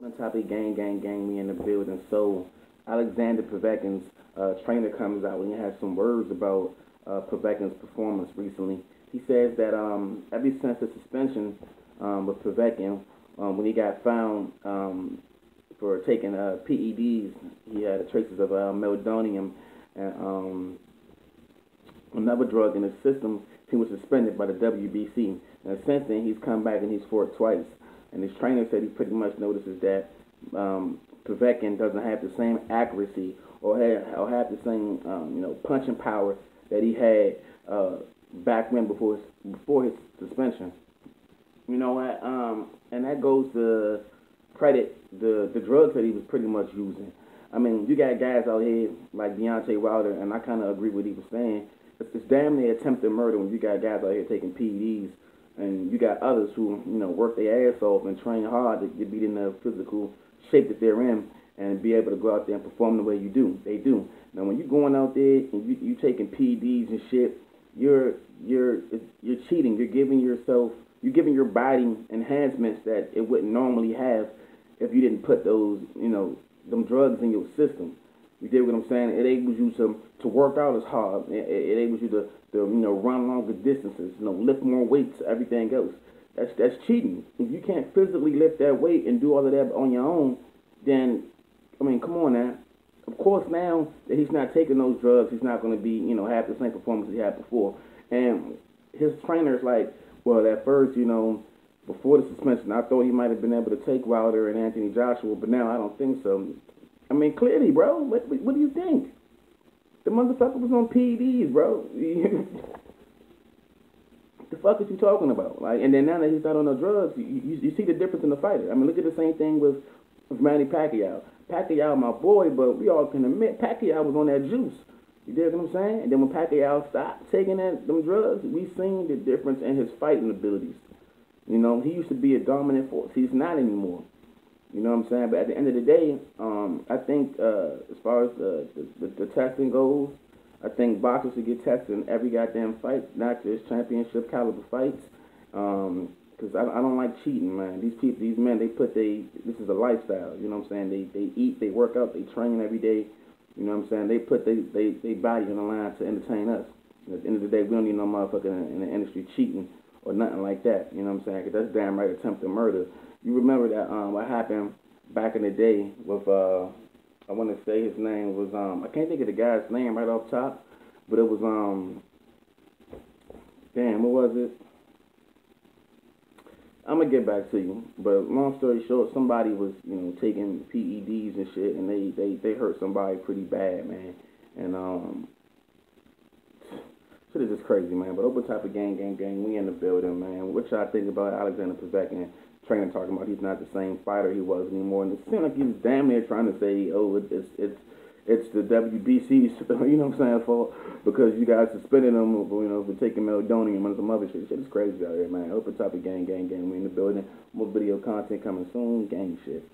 On topic, gang, we in the building. So, Alexander Povetkin's trainer comes out and he has some words about Povetkin's performance recently. He says that ever since the suspension with Povetkin, when he got found for taking PEDs, he had traces of meldonium and another drug in his system. He was suspended by the WBC. And since then, he's come back and he's fought twice. And his trainer said he pretty much notices that Povetkin doesn't have the same accuracy or have the same punching power that he had back when before his suspension. You know what? And that goes to credit the drugs that he was pretty much using. I mean, you got guys out here like Deontay Wilder, and I kind of agree with what he was saying. It's damn near attempted murder when you got guys out here taking PEDs, and you got others who work their ass off and train hard to get in the physical shape that they're in and be able to go out there and perform the way they do. Now, when you're going out there and you taking PEDs and shit, you're cheating. You're giving your body enhancements that it wouldn't normally have if you didn't put those them drugs in your system. You get what I'm saying? It enables you to work out as hard. It enables you to run longer distances, lift more weights, everything else. That's cheating. If you can't physically lift that weight and do all of that on your own, then I mean, come on now. Of course, now that he's not taking those drugs, he's not going to be have the same performance he had before. And his trainer's like, well, at first, before the suspension, I thought he might have been able to take Wilder and Anthony Joshua, but now I don't think so. I mean, clearly, bro. What do you think? The motherfucker was on PEDs, bro. The fuck is you talking about? Like, and then now that he's not on the drugs, you see the difference in the fighter. I mean, look at the same thing with Manny Pacquiao. Pacquiao, my boy, but we all can admit Pacquiao was on that juice. You dig what I'm saying? And then when Pacquiao stopped taking them drugs, we seen the difference in his fighting abilities. He used to be a dominant force. He's not anymore. You know what I'm saying? But at the end of the day, I think as far as the testing goes, I think boxers should get tested in every goddamn fight, not just championship caliber fights. Because I don't like cheating, man. These men, this is a lifestyle. You know what I'm saying? They eat, they work out, they train every day. You know what I'm saying? They put their body on the line to entertain us. And at the end of the day, we don't need no motherfucker in the industry cheating or nothing like that. You know what I'm saying? Because that's damn right attempted murder. You remember that what happened back in the day with I want to say his name was I can't think of the guy's name right off top, but it was damn, what was it? I'm gonna get back to you, but long story short, somebody was taking PEDs and shit, and they hurt somebody pretty bad, man, and shit is just crazy, man. But open type of gang, we in the building, man. What y'all think about Alexander Povetkin trainer talking about he's not the same fighter he was anymore? And it seemed like he was damn near trying to say, oh, it's the WBC's, you know what I'm saying, fault because you guys suspended him for taking meldonium and some other shit. Shit is crazy out here, man. Open topic, gang, we in the building. More video content coming soon, gang shit.